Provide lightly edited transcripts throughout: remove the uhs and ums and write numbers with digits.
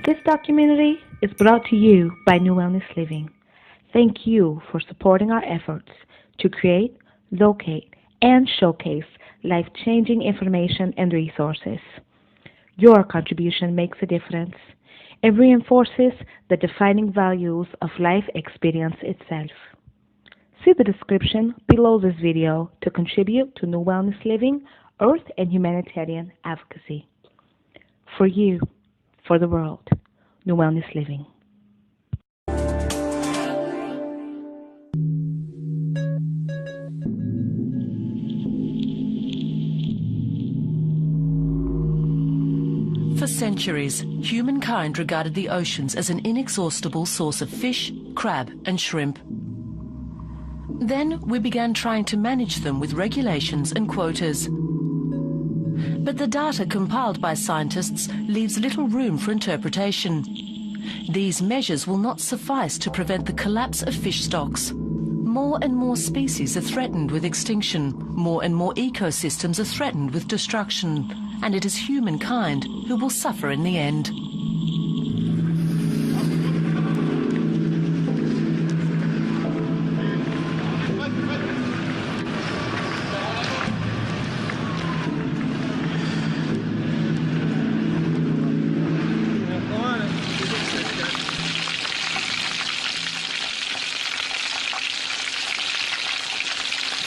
This documentary is brought to you by New Wellness Living. Thank you for supporting our efforts to create, locate, and showcase life-changing information and resources. Your contribution makes a difference and reinforces the defining values of life experience itself. See the description below this video to contribute to New Wellness Living, Earth and Humanitarian Advocacy. For you, for the world, New Wellness Living. For centuries, humankind regarded the oceans as an inexhaustible source of fish, crab and shrimp. Then we began trying to manage them with regulations and quotas. But the data compiled by scientists leaves little room for interpretation. These measures will not suffice to prevent the collapse of fish stocks. More and more species are threatened with extinction. More and more ecosystems are threatened with destruction. And it is humankind who will suffer in the end.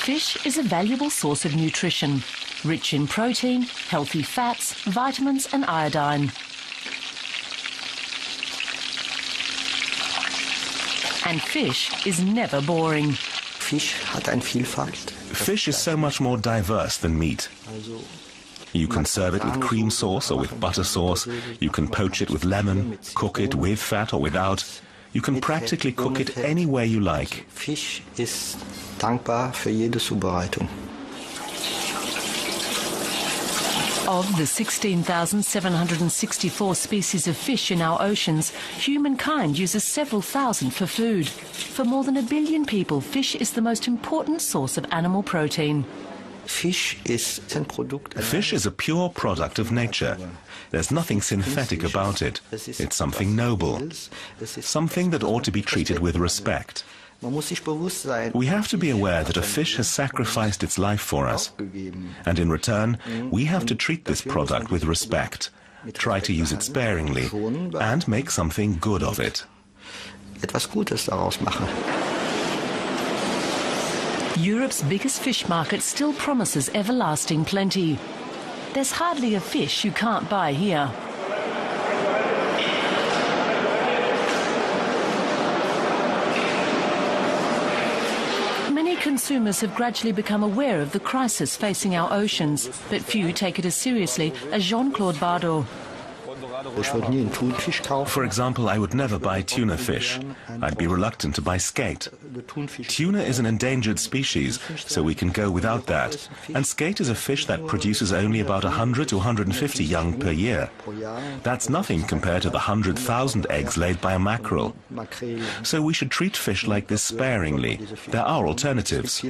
Fish is a valuable source of nutrition, rich in protein, healthy fats, vitamins and iodine. And fish is never boring. Fish is so much more diverse than meat. You can serve it with cream sauce or with butter sauce. You can poach it with lemon, cook it with fat or without. You can practically cook it any way you like. Fisch ist dankbar für jede Zubereitung. Of the 16,764 species of fish in our oceans, humankind uses several thousand for food. For more than 1 billion people, fish is the most important source of animal protein. Fish is a pure product of nature. There's nothing synthetic about it. It's something noble, something that ought to be treated with respect. We have to be aware that a fish has sacrificed its life for us, and in return, we have to treat this product with respect, try to use it sparingly, and make something good of it. Etwas Gutes daraus machen. Europe's biggest fish market still promises everlasting plenty. There's hardly a fish you can't buy here. Many consumers have gradually become aware of the crisis facing our oceans, but few take it as seriously as Jean-Claude Bardot. For example, I would never buy tuna fish. I'd be reluctant to buy skate. Tuna is an endangered species, so we can go without that. And skate is a fish that produces only about 100 to 150 young per year. That's nothing compared to the 100,000 eggs laid by a mackerel. So we should treat fish like this sparingly. There are alternatives.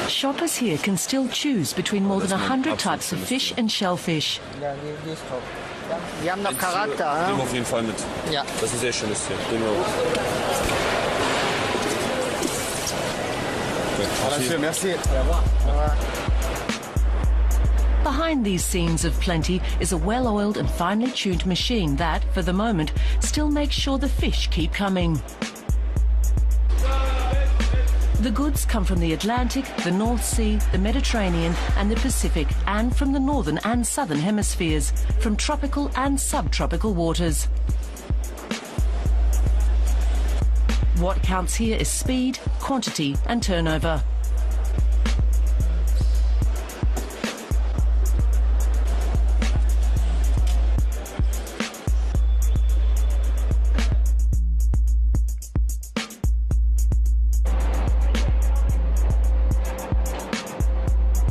Shoppers here can still choose between more than 100 types of fish and shellfish. Die haben noch Charakter, hein? Nehmen wir auf jeden Fall mit. Ja. Das ist sehr schönes hier. Merci. Behind these scenes of plenty is a well-oiled and finely tuned machine that, for the moment, still makes sure the fish keep coming. The goods come from the Atlantic, the North Sea, the Mediterranean and the Pacific, and from the northern and southern hemispheres, from tropical and subtropical waters. What counts here is speed, quantity and turnover.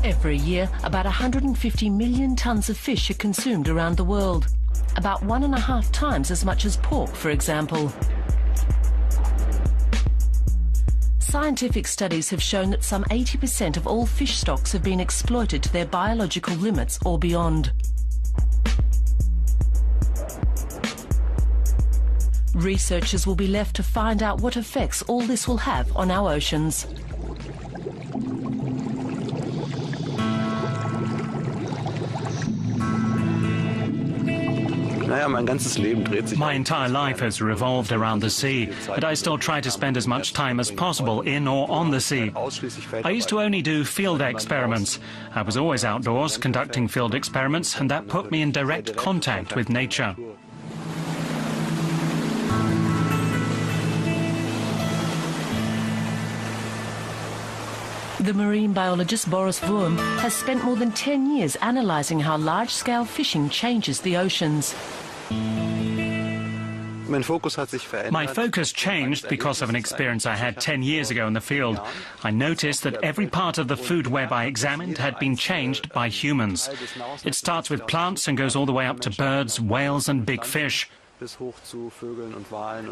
Every year, about 150 million tons of fish are consumed around the world. About 1.5 times as much as pork, for example. Scientific studies have shown that some 80% of all fish stocks have been exploited to their biological limits or beyond. Researchers will be left to find out what effects all this will have on our oceans. My entire life has revolved around the sea, but I still try to spend as much time as possible in or on the sea. I used to only do field experiments. I was always outdoors conducting field experiments, and that put me in direct contact with nature. The marine biologist Boris Wurm has spent more than 10 years analysing how large-scale fishing changes the oceans. My focus changed because of an experience I had 10 years ago in the field. I noticed that every part of the food web I examined had been changed by humans. It starts with plants and goes all the way up to birds, whales and big fish.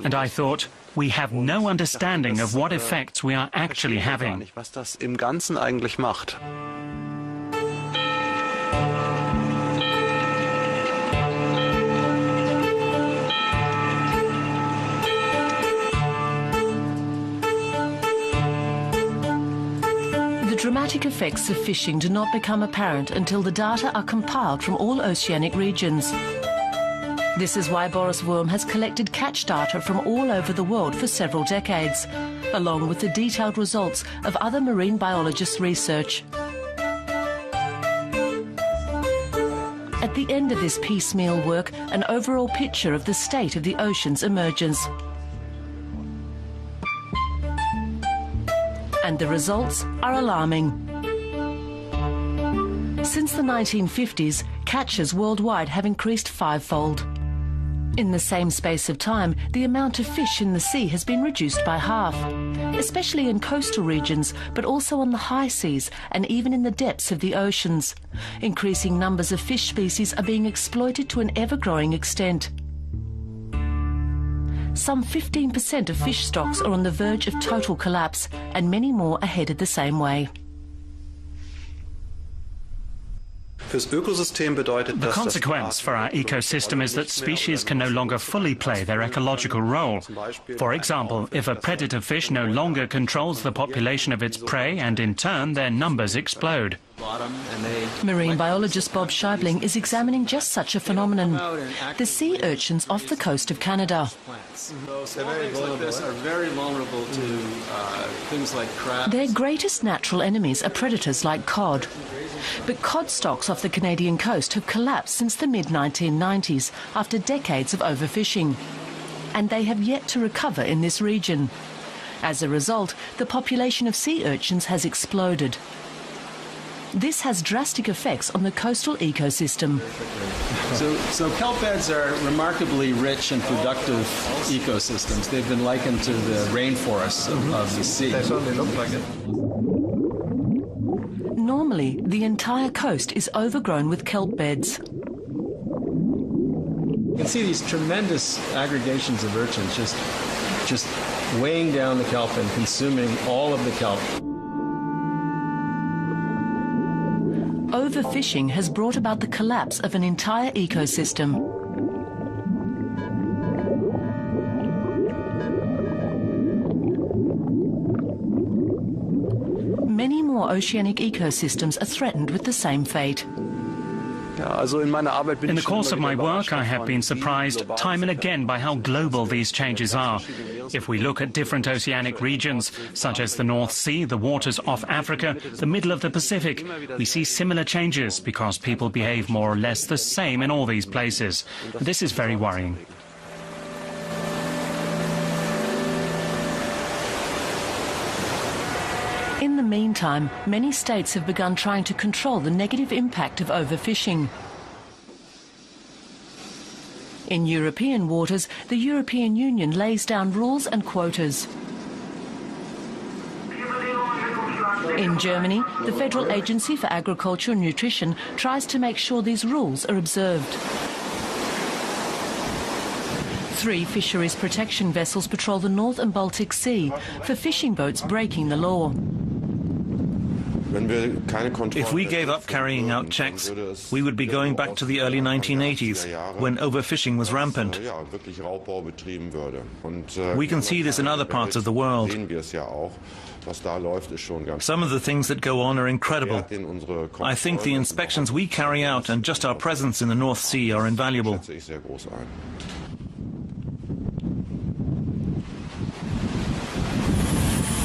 And I thought, we have no understanding of what effects we are actually having. The dramatic effects of fishing do not become apparent until the data are compiled from all oceanic regions. This is why Boris Wurm has collected catch data from all over the world for several decades, along with the detailed results of other marine biologists' research. At the end of this piecemeal work, an overall picture of the state of the oceans emerges. And the results are alarming. Since the 1950s, catches worldwide have increased fivefold. In the same space of time, the amount of fish in the sea has been reduced by half, especially in coastal regions, but also on the high seas and even in the depths of the oceans. Increasing numbers of fish species are being exploited to an ever-growing extent. Some 15% of fish stocks are on the verge of total collapse, and many more are headed the same way. The consequence for our ecosystem is that species can no longer fully play their ecological role. For example, if a predator fish no longer controls the population of its prey, and in turn their numbers explode. Marine biologist Bob Scheibling is examining just such a phenomenon. The sea urchins off the coast of Canada. Their greatest natural enemies are predators like cod. But cod stocks off the Canadian coast have collapsed since the mid-1990s after decades of overfishing. And they have yet to recover in this region. As a result, the population of sea urchins has exploded. This has drastic effects on the coastal ecosystem. So kelp beds are remarkably rich and productive ecosystems. They've been likened to the rainforests of the sea. They certainly look like it. Normally, the entire coast is overgrown with kelp beds. You can see these tremendous aggregations of urchins just weighing down the kelp and consuming all of the kelp. Overfishing has brought about the collapse of an entire ecosystem. Many more oceanic ecosystems are threatened with the same fate. In the course of my work, I have been surprised time and again by how global these changes are. If we look at different oceanic regions, such as the North Sea, the waters off Africa, the middle of the Pacific, we see similar changes because people behave more or less the same in all these places. This is very worrying. In the meantime, many states have begun trying to control the negative impact of overfishing. In European waters, the European Union lays down rules and quotas. In Germany, the Federal Agency for Agriculture and Nutrition tries to make sure these rules are observed. 3 fisheries protection vessels patrol the North and Baltic Sea for fishing boats breaking the law. If we gave up carrying out checks, we would be going back to the early 1980s, when overfishing was rampant. We can see this in other parts of the world. Some of the things that go on are incredible. I think the inspections we carry out and just our presence in the North Sea are invaluable.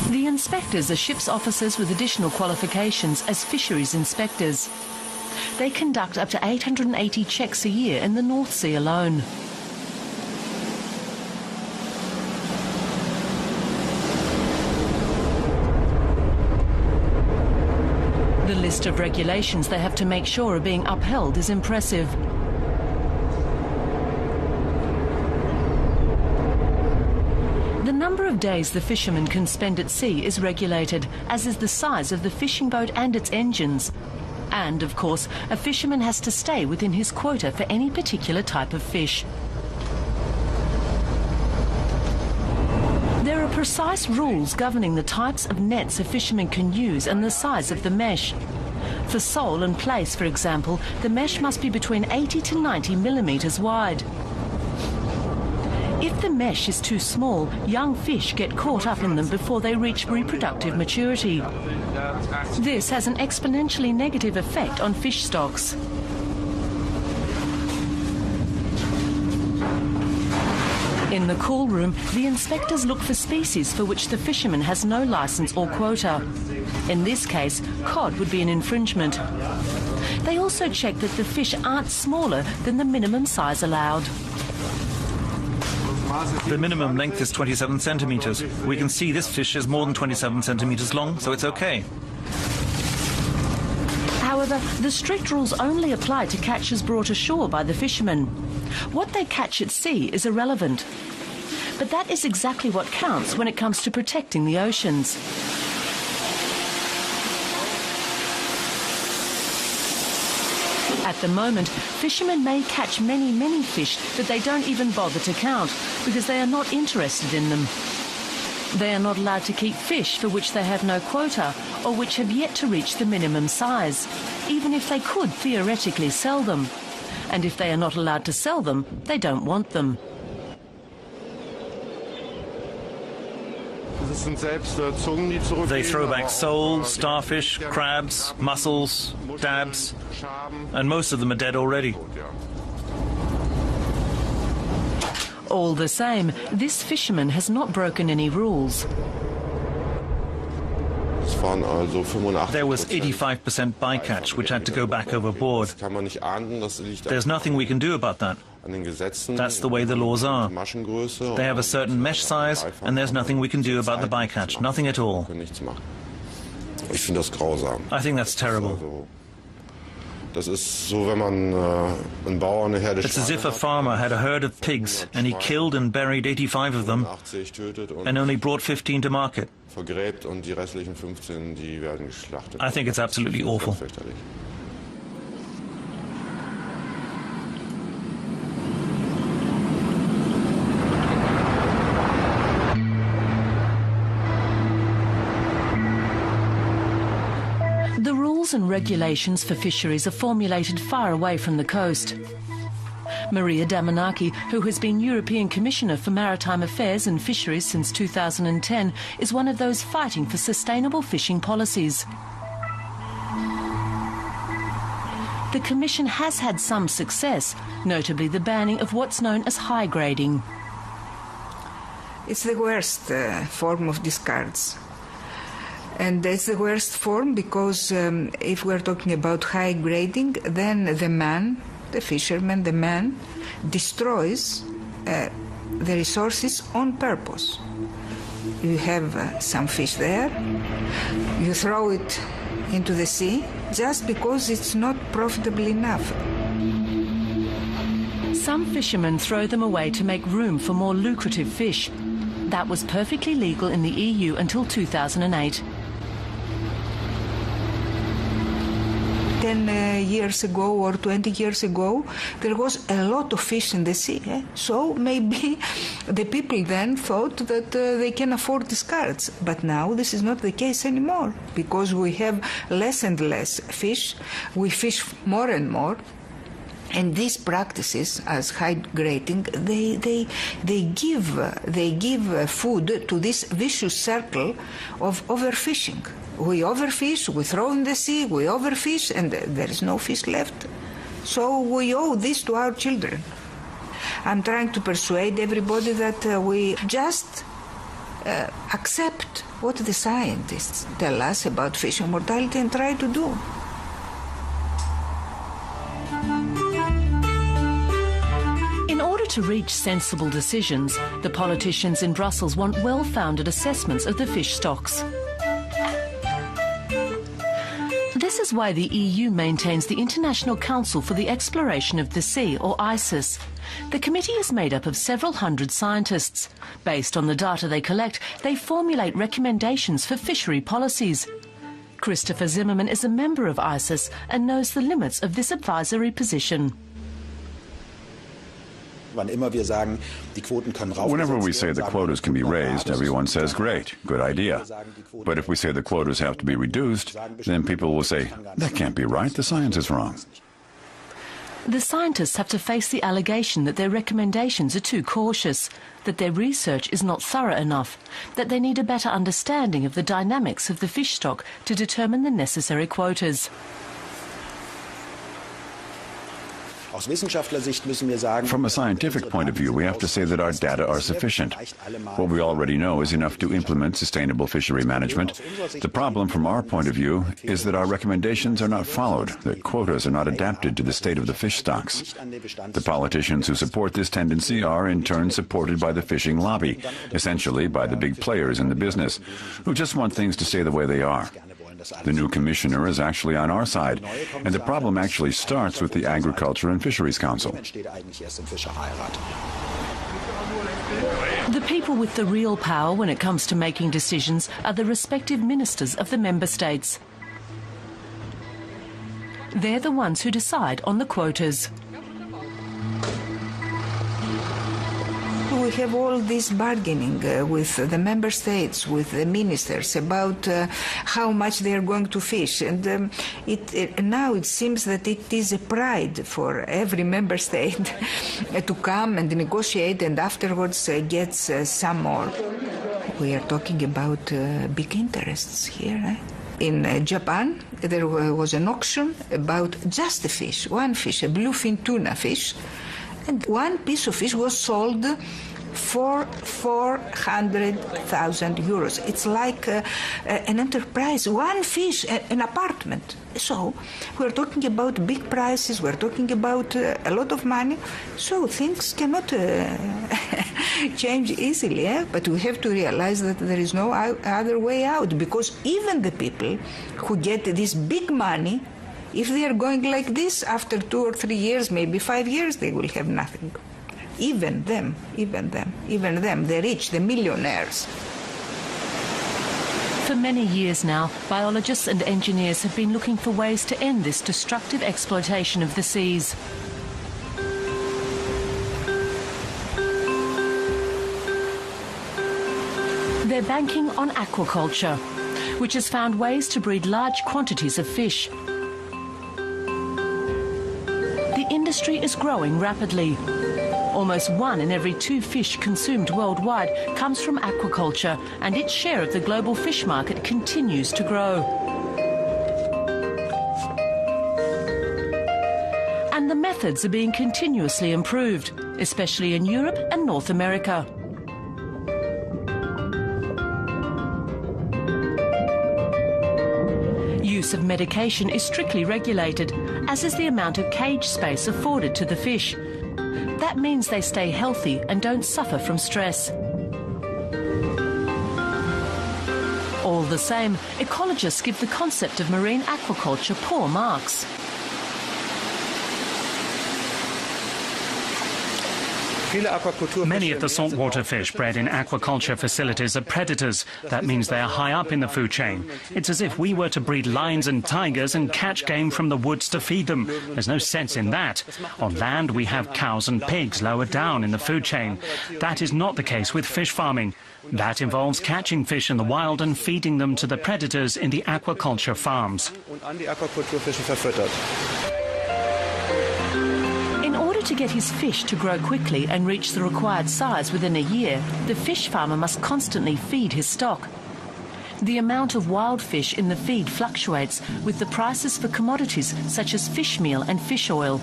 The inspectors are ship's officers with additional qualifications as fisheries inspectors. They conduct up to 880 checks a year in the North Sea alone. The list of regulations they have to make sure are being upheld is impressive. The number of days the fishermen can spend at sea is regulated, as is the size of the fishing boat and its engines. And, of course, a fisherman has to stay within his quota for any particular type of fish. There are precise rules governing the types of nets a fisherman can use and the size of the mesh. For sole and plaice, for example, the mesh must be between 80 to 90 millimetres wide. If the mesh is too small, young fish get caught up in them before they reach reproductive maturity. This has an exponentially negative effect on fish stocks. In the cool room, the inspectors look for species for which the fisherman has no licence or quota. In this case, cod would be an infringement. They also check that the fish aren't smaller than the minimum size allowed. The minimum length is 27 centimeters. We can see this fish is more than 27 centimeters long, so it's okay. However, the strict rules only apply to catches brought ashore by the fishermen. What they catch at sea is irrelevant. But that is exactly what counts when it comes to protecting the oceans. At the moment, fishermen may catch many fish that they don't even bother to count because they are not interested in them. They are not allowed to keep fish for which they have no quota or which have yet to reach the minimum size, even if they could theoretically sell them. And if they are not allowed to sell them, they don't want them. They throw back sole, starfish, crabs, mussels, dabs, and most of them are dead already. All the same, this fisherman has not broken any rules. There was 85% bycatch, which had to go back overboard. There's nothing we can do about that. That's the way the laws are. They have a certain mesh size, and there's nothing we can do about the bycatch. Nothing at all. I think that's terrible. It's as if a farmer had a herd of pigs, and he killed and buried 85 of them, and only brought 15 to market. I think it's absolutely awful. The rules and regulations for fisheries are formulated far away from the coast. Maria Damanaki, who has been European Commissioner for Maritime Affairs and Fisheries since 2010, is one of those fighting for sustainable fishing policies. The Commission has had some success, notably the banning of what's known as high grading. It's the worst form of discards. And it's the worst form because if we're talking about high grading, then the fisherman, the man, destroys the resources on purpose. You have some fish there, you throw it into the sea just because it's not profitable enough. Some fishermen throw them away to make room for more lucrative fish. That was perfectly legal in the EU until 2008. 10 years ago or 20 years ago, there was a lot of fish in the sea. So maybe the people then thought that they can afford discards. But now this is not the case anymore, because we have less and less fish. We fish more and more. And these practices, as high grading, they give food to this vicious circle of overfishing. We overfish, we throw in the sea, we overfish, and there is no fish left. So we owe this to our children. I'm trying to persuade everybody that we just accept what the scientists tell us about fish mortality and try to do. In order to reach sensible decisions, the politicians in Brussels want well-founded assessments of the fish stocks. This is why the EU maintains the International Council for the Exploration of the Sea, or ICES. The committee is made up of several hundred scientists. Based on the data they collect, they formulate recommendations for fishery policies. Christopher Zimmerman is a member of ICES and knows the limits of this advisory position. Whenever we say the quotas can be raised, everyone says, great, good idea. But if we say the quotas have to be reduced, then people will say, that can't be right, the science is wrong. The scientists have to face the allegation that their recommendations are too cautious, that their research is not thorough enough, that they need a better understanding of the dynamics of the fish stock to determine the necessary quotas. From a scientific point of view, we have to say that our data are sufficient. What we already know is enough to implement sustainable fishery management. The problem from our point of view is that our recommendations are not followed, that quotas are not adapted to the state of the fish stocks. The politicians who support this tendency are in turn supported by the fishing lobby, essentially by the big players in the business, who just want things to stay the way they are. The new commissioner is actually on our side, and the problem actually starts with the Agriculture and Fisheries Council. The people with the real power when it comes to making decisions are the respective ministers of the member states. They're the ones who decide on the quotas. We have all this bargaining with the member states, with the ministers about how much they are going to fish, and now it seems that it is a pride for every member state to come and negotiate and afterwards gets some more. We are talking about big interests here. In Japan, there was an auction about just a fish, one fish, a bluefin tuna fish, and one piece of fish was sold for 400,000 euros. It's like an enterprise, one fish, an apartment. So we're talking about big prices, we're talking about a lot of money, so things cannot change easily, but we have to realize that there is no other way out, because even the people who get this big money, if they are going like this, after 2 or 3 years, maybe 5 years, they will have nothing. Even them, the rich, the millionaires. For many years now, biologists and engineers have been looking for ways to end this destructive exploitation of the seas. They're banking on aquaculture, which has found ways to breed large quantities of fish. The industry is growing rapidly. Almost 1 in every 2 fish consumed worldwide comes from aquaculture, and its share of the global fish market continues to grow. And the methods are being continuously improved, especially in Europe and North America. Use of medication is strictly regulated, as is the amount of cage space afforded to the fish. That means they stay healthy and don't suffer from stress. All the same, ecologists give the concept of marine aquaculture poor marks. Many of the saltwater fish bred in aquaculture facilities are predators. That means they are high up in the food chain. It's as if we were to breed lions and tigers and catch game from the woods to feed them. There's no sense in that. On land, we have cows and pigs lower down in the food chain. That is not the case with fish farming. That involves catching fish in the wild and feeding them to the predators in the aquaculture farms. To get his fish to grow quickly and reach the required size within a year, the fish farmer must constantly feed his stock. The amount of wild fish in the feed fluctuates with the prices for commodities such as fish meal and fish oil.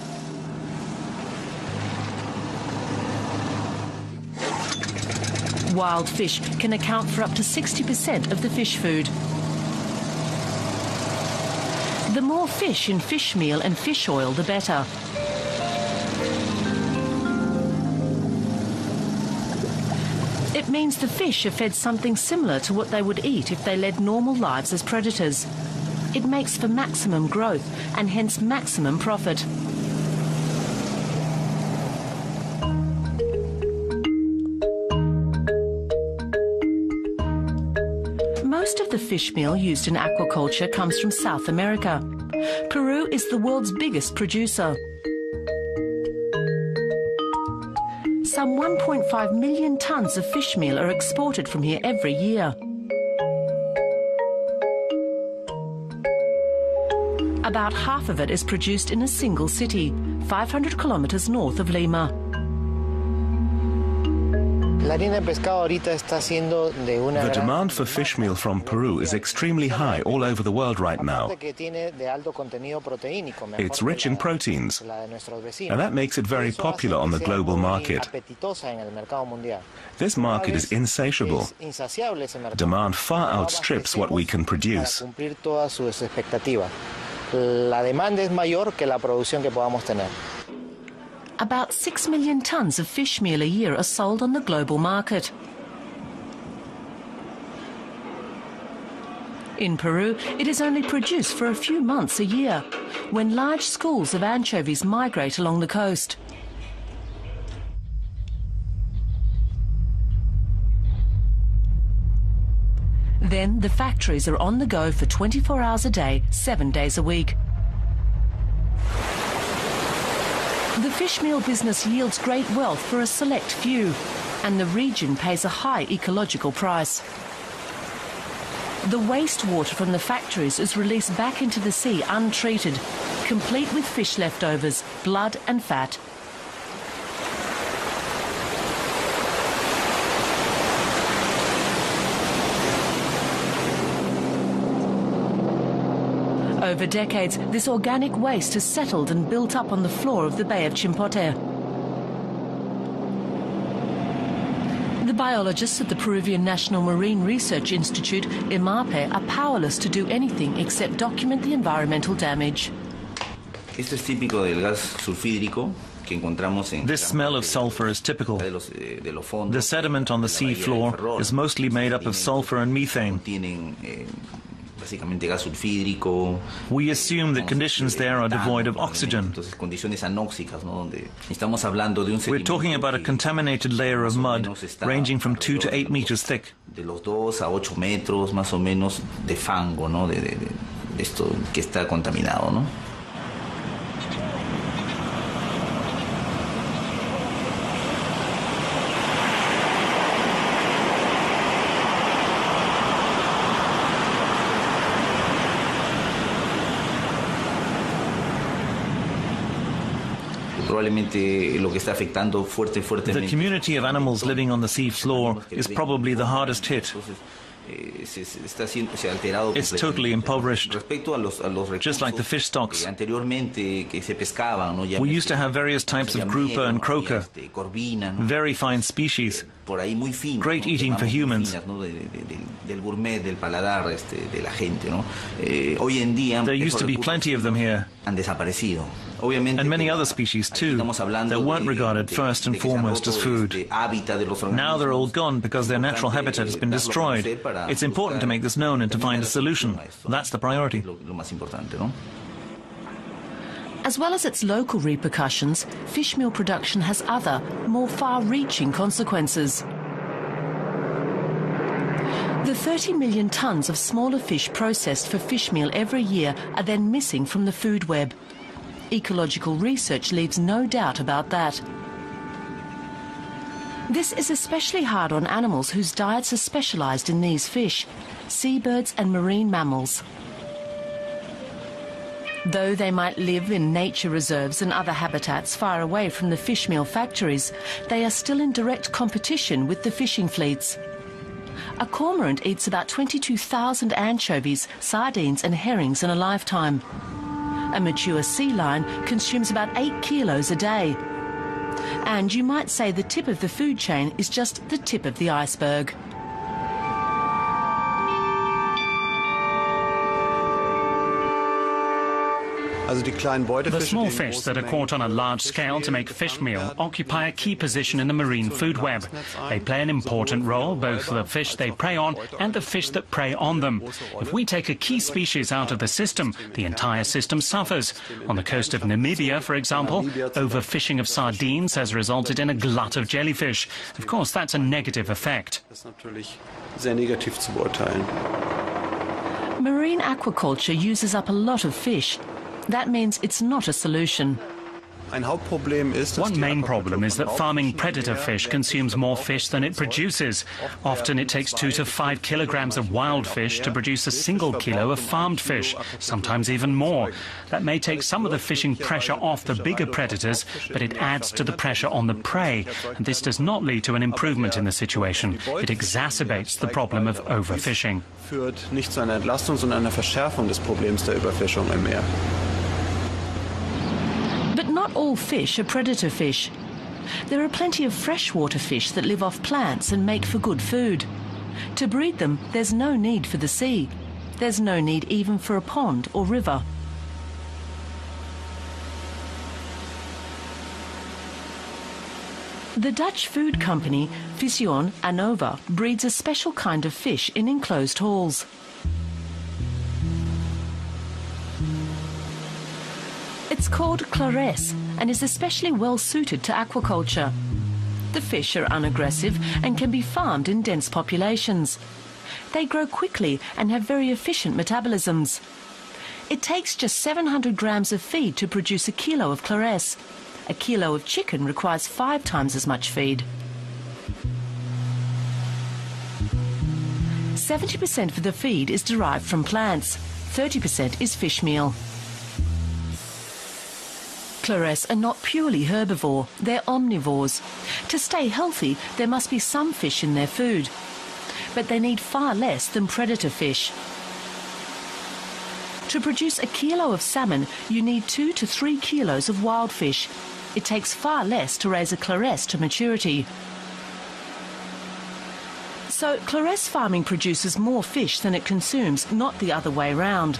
Wild fish can account for up to 60% of the fish food. The more fish in fish meal and fish oil, the better. It means the fish are fed something similar to what they would eat if they led normal lives as predators. It makes for maximum growth and hence maximum profit. Most of the fish meal used in aquaculture comes from South America. Peru is the world's biggest producer. Some 1.5 million tons of fish meal are exported from here every year. About half of it is produced in a single city, 500 kilometers north of Lima. The demand for fish meal from Peru is extremely high all over the world right now. It's rich in proteins, and that makes it very popular on the global market. This market is insatiable. Demand far outstrips what we can produce. About 6 million tons of fish meal a year are sold on the global market. In Peru, it is only produced for a few months a year, when large schools of anchovies migrate along the coast. Then the factories are on the go for 24 hours a day, 7 days a week. The fish meal business yields great wealth for a select few, and the region pays a high ecological price. The wastewater from the factories is released back into the sea untreated, complete with fish leftovers, blood and fat. Over decades, this organic waste has settled and built up on the floor of the Bay of Chimbote. The biologists at the Peruvian National Marine Research Institute, IMARPE, are powerless to do anything except document the environmental damage. This smell of sulfur is typical. The sediment on the sea floor is mostly made up of sulfur and methane. We assume that conditions there are devoid of oxygen. We're talking about a contaminated layer of mud ranging from 2 to 8 meters thick. The community of animals living on the sea floor is probably the hardest hit. It's totally impoverished, just like the fish stocks. We used to have various types of grouper and croaker, very fine species, great eating for humans. There used to be plenty of them here, and many other species too, that weren't regarded first and foremost as food. Now they're all gone because their natural habitat has been destroyed. It's important to make this known and to find a solution. That's the priority. As well as its local repercussions, fish meal production has other, more far-reaching consequences. The 30 million tonnes of smaller fish processed for fish meal every year are then missing from the food web. Ecological research leaves no doubt about that. This is especially hard on animals whose diets are specialised in these fish, seabirds and marine mammals. Though they might live in nature reserves and other habitats far away from the fish meal factories, they are still in direct competition with the fishing fleets. A cormorant eats about 22,000 anchovies, sardines and herrings in a lifetime. A mature sea lion consumes about 8 kilos a day. And you might say the tip of the food chain is just the tip of the iceberg. The small fish that are caught on a large scale to make fish meal occupy a key position in the marine food web. They play an important role, both for the fish they prey on and the fish that prey on them. If we take a key species out of the system, the entire system suffers. On the coast of Namibia, for example, overfishing of sardines has resulted in a glut of jellyfish. Of course, that's a negative effect. Marine aquaculture uses up a lot of fish. That means it's not a solution. One main problem is that farming predator fish consumes more fish than it produces. Often it takes 2 to 5 kilograms of wild fish to produce a single kilo of farmed fish, sometimes even more. That may take some of the fishing pressure off the bigger predators, but it adds to the pressure on the prey, and this does not lead to an improvement in the situation. It exacerbates the problem of overfishing. But not all fish are predator fish. There are plenty of freshwater fish that live off plants and make for good food. To breed them, there's no need for the sea. There's no need even for a pond or river. The Dutch food company Vision Anova breeds a special kind of fish in enclosed halls. It's called Claresse and is especially well suited to aquaculture. The fish are unaggressive and can be farmed in dense populations. They grow quickly and have very efficient metabolisms. It takes just 700 grams of feed to produce a kilo of Claresse. A kilo of chicken requires 5 times as much feed. 70% of the feed is derived from plants. 30% is fish meal. Claresse are not purely herbivore, they're omnivores. To stay healthy, there must be some fish in their food. But they need far less than predator fish. To produce a kilo of salmon, you need 2 to 3 kilos of wild fish. It takes far less to raise a Claresse to maturity. So Claresse farming produces more fish than it consumes, not the other way round.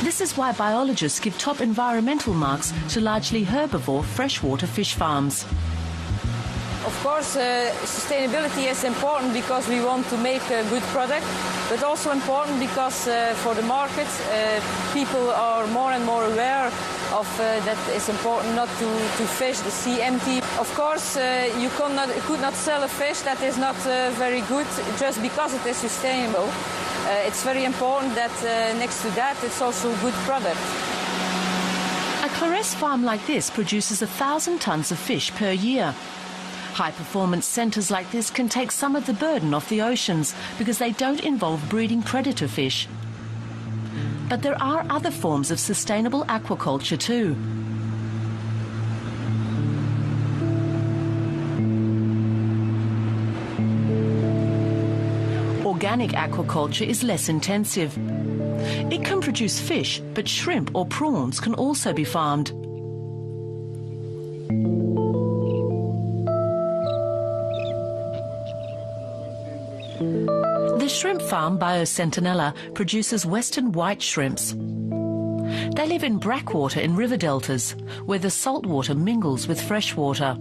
This is why biologists give top environmental marks to largely herbivore freshwater fish farms. Of course, sustainability is important because we want to make a good product, but also important because for the market, people are more and more aware of that it's important not to fish the sea empty. Of course, you could not sell a fish that is not very good just because it is sustainable. It's very important that next to that it's also a good product. A Claresse farm like this produces 1,000 tonnes of fish per year. High-performance centres like this can take some of the burden off the oceans because they don't involve breeding predator fish. But there are other forms of sustainable aquaculture too. Organic aquaculture is less intensive. It can produce fish, but shrimp or prawns can also be farmed. The shrimp farm Biocentinella produces western white shrimps. They live in brackwater in river deltas, where the salt water mingles with fresh water.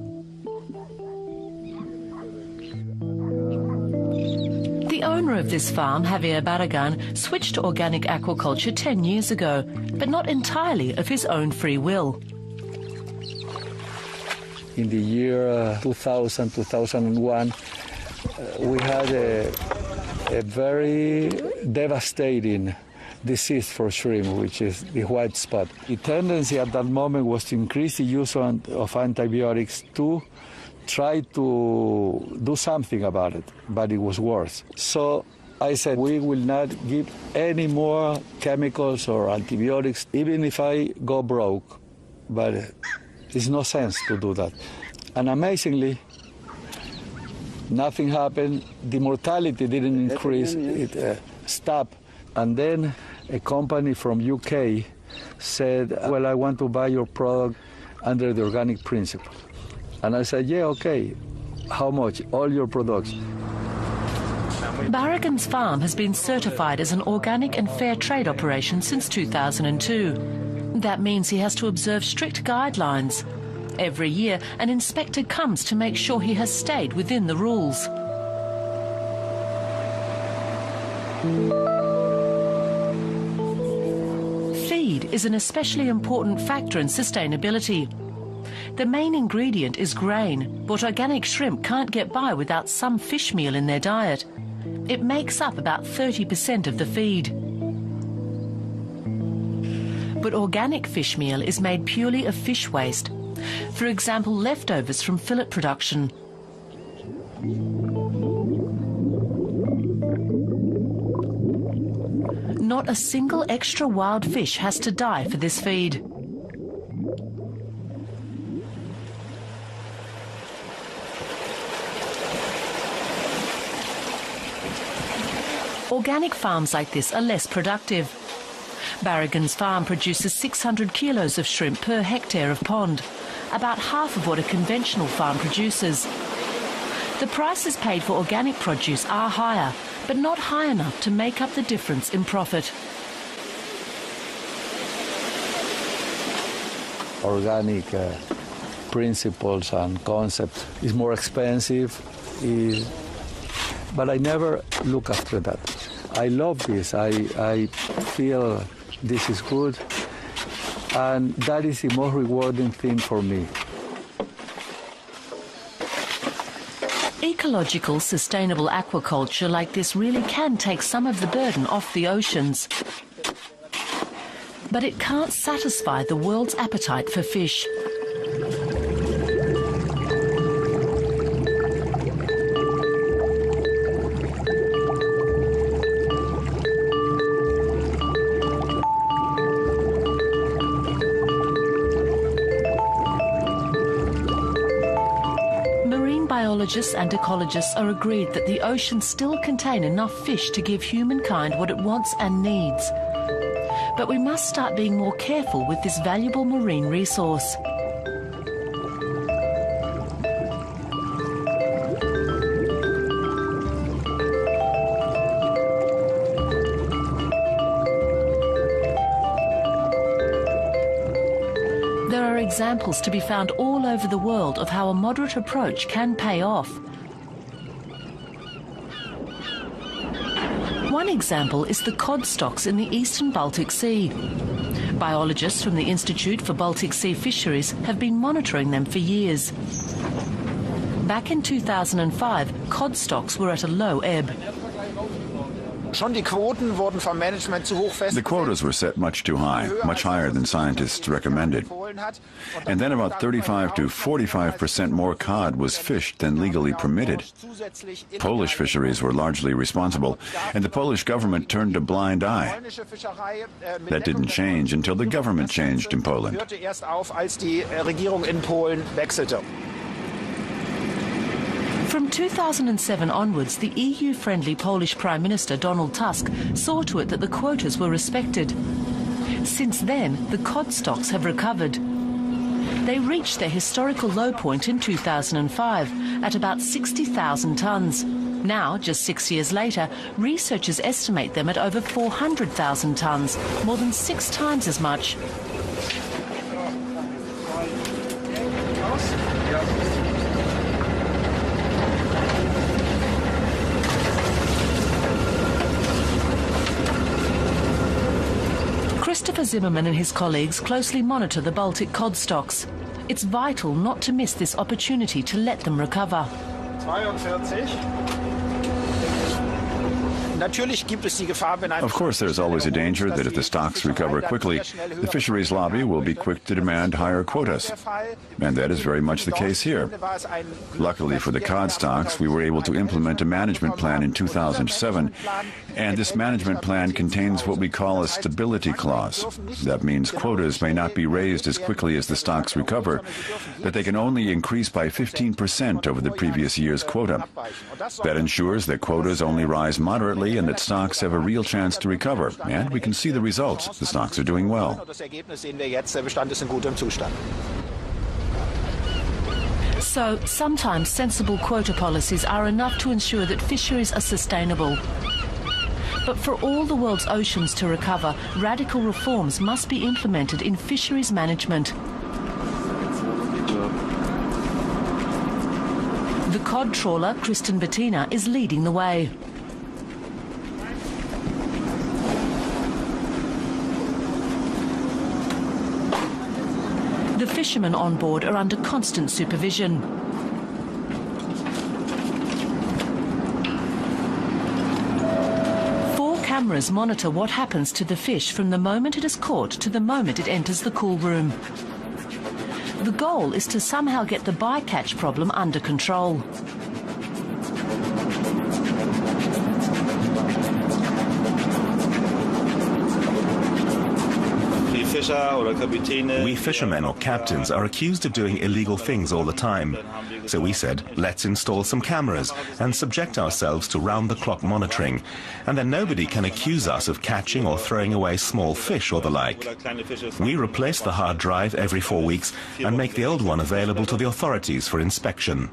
The own owner of this farm, Javier Barragan, switched to organic aquaculture 10 years ago, but not entirely of his own free will. In the year 2000, 2001, we had a very devastating disease for shrimp, which is the white spot. The tendency at that moment was to increase the use of antibiotics to try to do something about it, but it was worse. So I said, we will not give any more chemicals or antibiotics, even if I go broke, but there's no sense to do that. And amazingly, nothing happened. The mortality didn't increase, it stopped. And then a company from UK said, well, I want to buy your product under the organic principle. And I said, yeah, okay. How much? All your products. Barragan's farm has been certified as an organic and fair trade operation since 2002. That means he has to observe strict guidelines. Every year, an inspector comes to make sure he has stayed within the rules. Feed is an especially important factor in sustainability. The main ingredient is grain, but organic shrimp can't get by without some fish meal in their diet. It makes up about 30% of the feed. But organic fish meal is made purely of fish waste. For example, leftovers from fillet production. Not a single extra wild fish has to die for this feed. Organic farms like this are less productive. Barragan's farm produces 600 kilos of shrimp per hectare of pond, about half of what a conventional farm produces. The prices paid for organic produce are higher, but not high enough to make up the difference in profit. Organic principles and concepts is more expensive, but I never look after that. I love this. I feel this is good, and that is the most rewarding thing for me. Ecological, sustainable aquaculture like this really can take some of the burden off the oceans. But it can't satisfy the world's appetite for fish. Biologists and ecologists are agreed that the oceans still contain enough fish to give humankind what it wants and needs. But we must start being more careful with this valuable marine resource. There are examples to be found all over the world of how a moderate approach can pay off. One example is the cod stocks in the eastern Baltic Sea. Biologists from the Institute for Baltic Sea Fisheries have been monitoring them for years. Back in 2005, cod stocks were at a low ebb. The quotas were set much too high, much higher than scientists recommended. And then about 35 to 45% more cod was fished than legally permitted. Polish fisheries were largely responsible, and the Polish government turned a blind eye. That didn't change until the government changed in Poland. From 2007 onwards, the EU-friendly Polish Prime Minister Donald Tusk saw to it that the quotas were respected. Since then, the cod stocks have recovered. They reached their historical low point in 2005 at about 60,000 tonnes. Now, just 6 years later, researchers estimate them at over 400,000 tonnes, more than 6 times as much. Christopher Zimmermann and his colleagues closely monitor the Baltic cod stocks. It's vital not to miss this opportunity to let them recover. 42. Of course, there's always a danger that if the stocks recover quickly, the fisheries lobby will be quick to demand higher quotas. And that is very much the case here. Luckily for the cod stocks, we were able to implement a management plan in 2007, and this management plan contains what we call a stability clause. That means quotas may not be raised as quickly as the stocks recover, that they can only increase by 15% over the previous year's quota. That ensures that quotas only rise moderately and that stocks have a real chance to recover. And we can see the results. The stocks are doing well. So, sometimes sensible quota policies are enough to ensure that fisheries are sustainable. But for all the world's oceans to recover, radical reforms must be implemented in fisheries management. The cod trawler, Kristen Bettina, is leading the way. The fishermen on board are under constant supervision. Four cameras monitor what happens to the fish from the moment it is caught to the moment it enters the cool room. The goal is to somehow get the bycatch problem under control. We fishermen or captains are accused of doing illegal things all the time. So we said, let's install some cameras and subject ourselves to round-the-clock monitoring. And then nobody can accuse us of catching or throwing away small fish or the like. We replace the hard drive every 4 weeks and make the old one available to the authorities for inspection.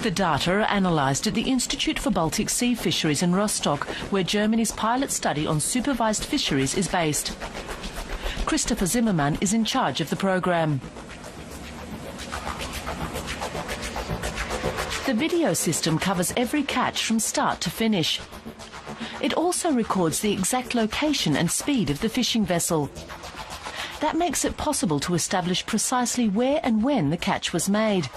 The data are analysed at the Institute for Baltic Sea Fisheries in Rostock, where Germany's pilot study on supervised fisheries is based. Christopher Zimmermann is in charge of the programme. The video system covers every catch from start to finish. It also records the exact location and speed of the fishing vessel. That makes it possible to establish precisely where and when the catch was made.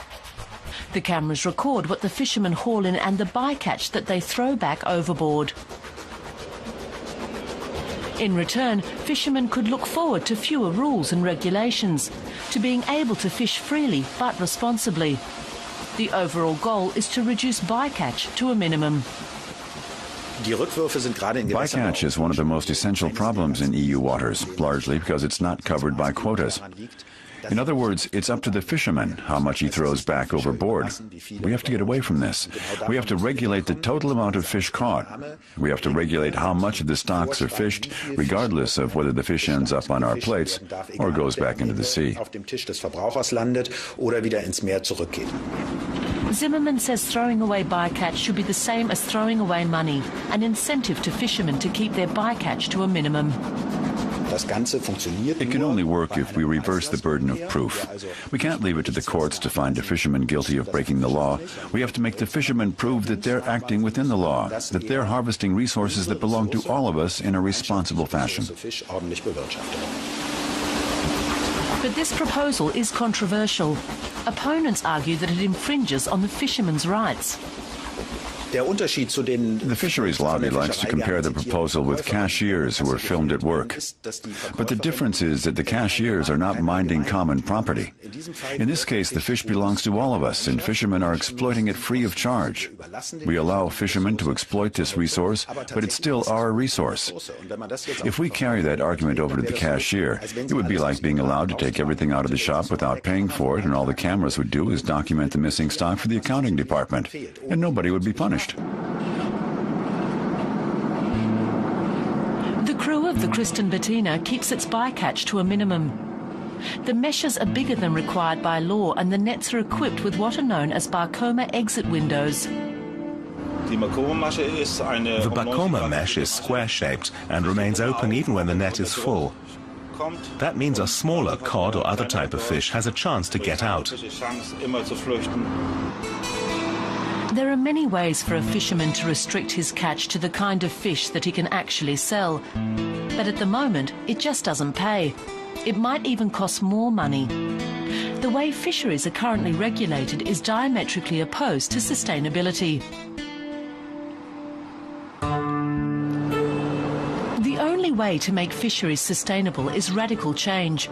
The cameras record what the fishermen haul in and the bycatch that they throw back overboard. In return, fishermen could look forward to fewer rules and regulations, to being able to fish freely but responsibly. The overall goal is to reduce bycatch to a minimum. Bycatch is one of the most essential problems in EU waters, largely because it's not covered by quotas. In other words, it's up to the fisherman how much he throws back overboard. We have to get away from this. We have to regulate the total amount of fish caught. We have to regulate how much of the stocks are fished, regardless of whether the fish ends up on our plates or goes back into the sea. Zimmermann says throwing away bycatch should be the same as throwing away money, an incentive to fishermen to keep their bycatch to a minimum. It can only work if we reverse the burden of proof. We can't leave it to the courts to find a fisherman guilty of breaking the law. We have to make the fishermen prove that they're acting within the law, that they're harvesting resources that belong to all of us in a responsible fashion. But this proposal is controversial. Opponents argue that it infringes on the fishermen's rights. The fisheries lobby likes to compare the proposal with cashiers who are filmed at work. But the difference is that the cashiers are not minding common property. In this case, the fish belongs to all of us, and fishermen are exploiting it free of charge. We allow fishermen to exploit this resource, but it's still our resource. If we carry that argument over to the cashier, it would be like being allowed to take everything out of the shop without paying for it, and all the cameras would do is document the missing stock for the accounting department, and nobody would be punished. The crew of the Kristen Bettina keeps its bycatch to a minimum. The meshes are bigger than required by law, and the nets are equipped with what are known as Barcoma exit windows. The Barcoma mesh is square-shaped and remains open even when the net is full. That means a smaller cod or other type of fish has a chance to get out. There are many ways for a fisherman to restrict his catch to the kind of fish that he can actually sell. But at the moment, it just doesn't pay. It might even cost more money. The way fisheries are currently regulated is diametrically opposed to sustainability. The only way to make fisheries sustainable is radical change.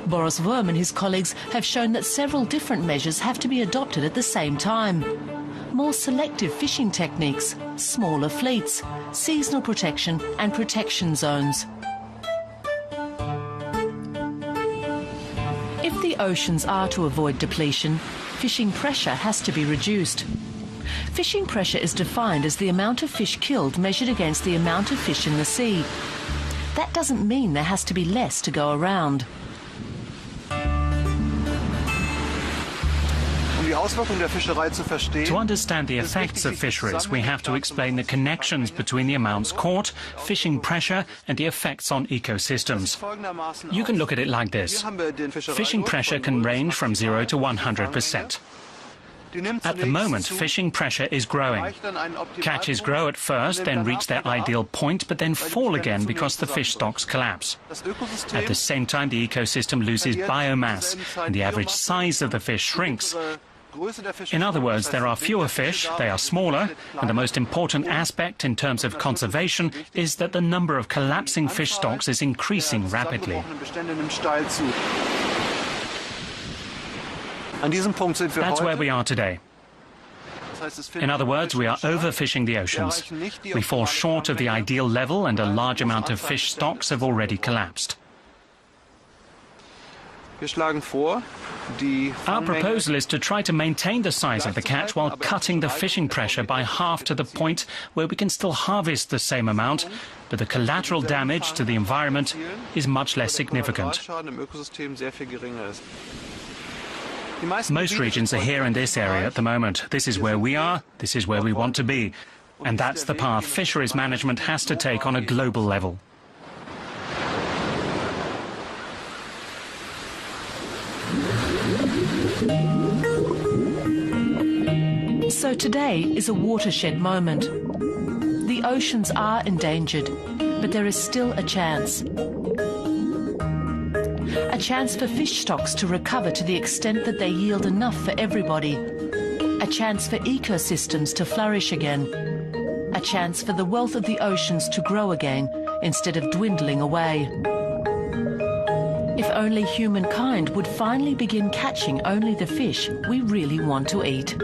Boris Worm and his colleagues have shown that several different measures have to be adopted at the same time. More selective fishing techniques, smaller fleets, seasonal protection and protection zones. If the oceans are to avoid depletion, fishing pressure has to be reduced. Fishing pressure is defined as the amount of fish killed measured against the amount of fish in the sea. That doesn't mean there has to be less to go around. To understand the effects of fisheries, we have to explain the connections between the amounts caught, fishing pressure and the effects on ecosystems. You can look at it like this. Fishing pressure can range from 0 to 100%. At the moment, fishing pressure is growing. Catches grow at first, then reach their ideal point, but then fall again because the fish stocks collapse. At the same time, the ecosystem loses biomass, and the average size of the fish shrinks. In other words, there are fewer fish, they are smaller, and the most important aspect in terms of conservation is that the number of collapsing fish stocks is increasing rapidly. That's where we are today. In other words, we are overfishing the oceans. We fall short of the ideal level and a large amount of fish stocks have already collapsed. Our proposal is to try to maintain the size of the catch while cutting the fishing pressure by half to the point where we can still harvest the same amount, but the collateral damage to the environment is much less significant. Most regions are here in this area at the moment. This is where we are, this is where we want to be. And that's the path fisheries management has to take on a global level. So today is a watershed moment. The oceans are endangered, but there is still a chance. A chance for fish stocks to recover to the extent that they yield enough for everybody. A chance for ecosystems to flourish again. A chance for the wealth of the oceans to grow again instead of dwindling away. If only humankind would finally begin catching only the fish we really want to eat.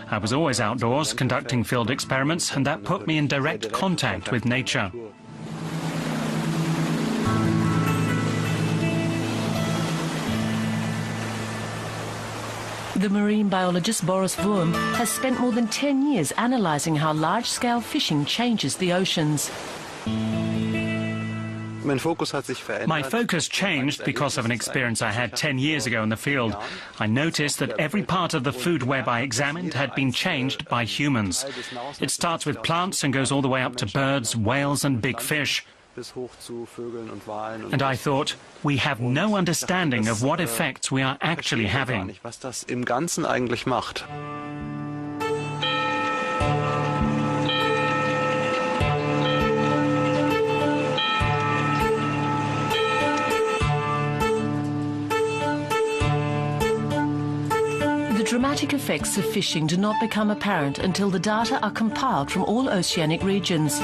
I was always outdoors conducting field experiments, and that put me in direct contact with nature. The marine biologist Boris Worm has spent more than 10 years analysing how large-scale fishing changes the oceans. My focus changed because of an experience I had 10 years ago in the field. I noticed that every part of the food web I examined had been changed by humans. It starts with plants and goes all the way up to birds, whales and big fish. And I thought, we have no understanding of what effects we are actually having. The dramatic effects of fishing do not become apparent until the data are compiled from all oceanic regions.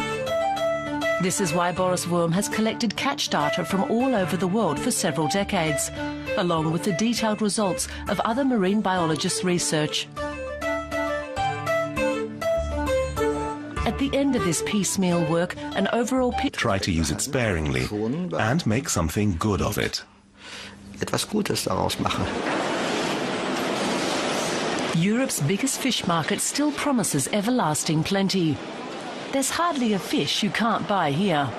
This is why Boris Worm has collected catch data from all over the world for several decades, along with the detailed results of other marine biologists' research. At the end of this piecemeal work, an overall picture... Try to use it sparingly and make something good of it. Etwas Gutes daraus machen. Europe's biggest fish market still promises everlasting plenty. There's hardly a fish you can't buy here.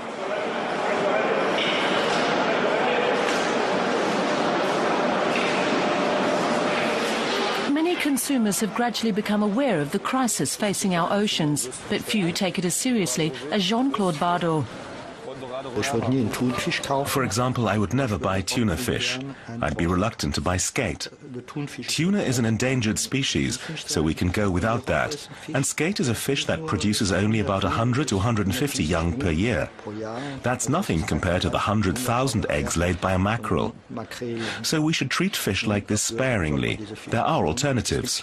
Many consumers have gradually become aware of the crisis facing our oceans, but few take it as seriously as Jean-Claude Bardot. For example, I would never buy tuna fish. I'd be reluctant to buy skate. Tuna is an endangered species, so we can go without that. And skate is a fish that produces only about 100 to 150 young per year. That's nothing compared to the 100,000 eggs laid by a mackerel. So we should treat fish like this sparingly. There are alternatives.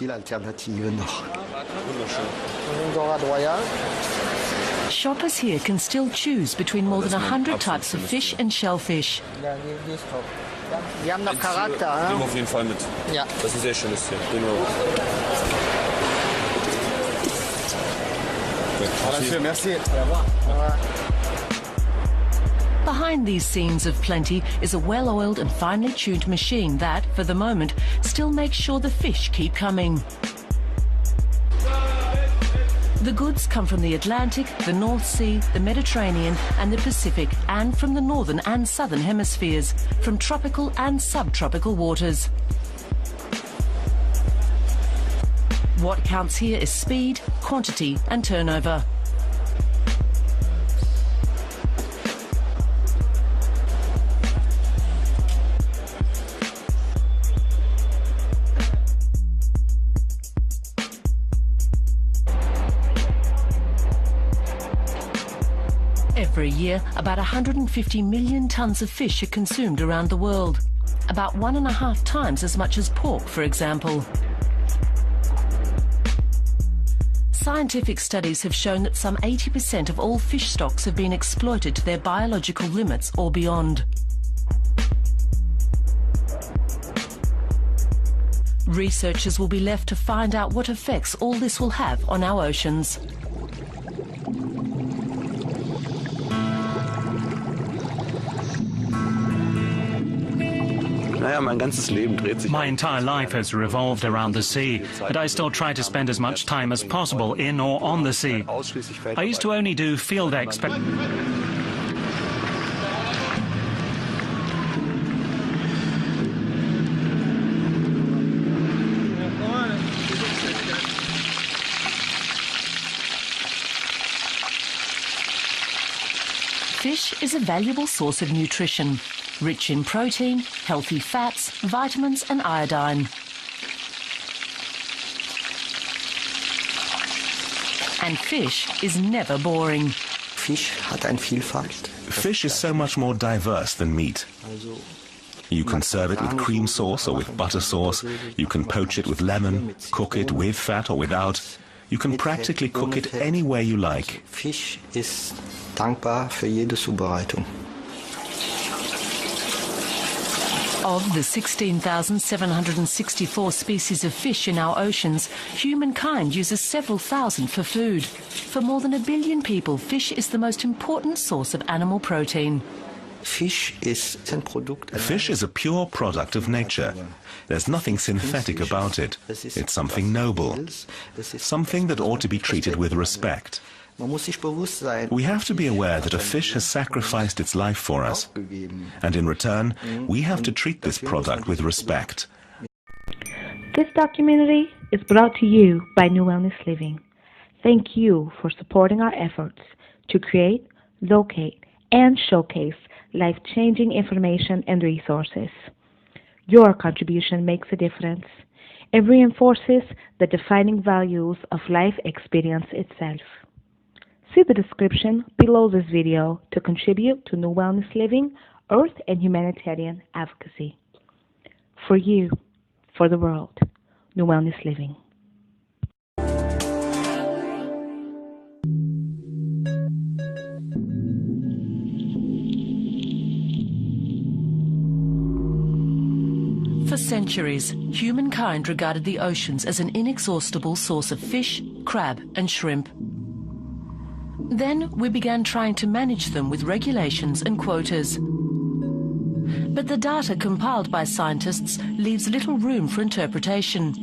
Shoppers here can still choose between more than 100 types of fish and shellfish. Die haben noch Charakter. Nehmen wir auf jeden Fall mit. Ja. Das ist sehr schönes hier. Genau. Merci. Behind these scenes of plenty is a well-oiled and finely tuned machine that, for the moment, still makes sure the fish keep coming. The goods come from the Atlantic, the North Sea, the Mediterranean and the Pacific, and from the northern and southern hemispheres, from tropical and subtropical waters. What counts here is speed, quantity and turnover. Every year, about 150 million tons of fish are consumed around the world, about 1.5 times as much as pork, for example. Scientific studies have shown that some 80% of all fish stocks have been exploited to their biological limits or beyond. Researchers will be left to find out what effects all this will have on our oceans. My entire life has revolved around the sea, but I still try to spend as much time as possible in or on the sea. I used to only do field Fish is a valuable source of nutrition, rich in protein, healthy fats, vitamins and iodine. And fish is never boring. Fisch hat eine Vielfalt. Fish is so much more diverse than meat. You can serve it with cream sauce or with butter sauce. You can poach it with lemon, cook it with fat or without. You can practically cook it any way you like. Fisch ist dankbar für jede Zubereitung. Of the 16,764 species of fish in our oceans, humankind uses several thousand for food. For more than 1 billion people, fish is the most important source of animal protein. Fish is a pure product of nature. There's nothing synthetic about it. It's something noble, something that ought to be treated with respect. We have to be aware that a fish has sacrificed its life for us, and in return, we have to treat this product with respect. This documentary is brought to you by New Wellness Living. Thank you for supporting our efforts to create, locate, and showcase life-changing information and resources. Your contribution makes a difference. It reinforces the defining values of life experience itself. See the description below this video to contribute to New Wellness Living, Earth and Humanitarian Advocacy. For you, for the world, New Wellness Living. For centuries, humankind regarded the oceans as an inexhaustible source of fish, crab and shrimp. Then we began trying to manage them with regulations and quotas. But the data compiled by scientists leaves little room for interpretation.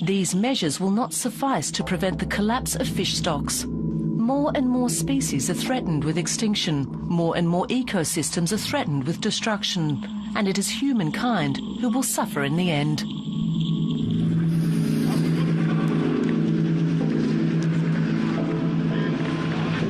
These measures will not suffice to prevent the collapse of fish stocks. More and more species are threatened with extinction. More and more ecosystems are threatened with destruction. And it is humankind who will suffer in the end.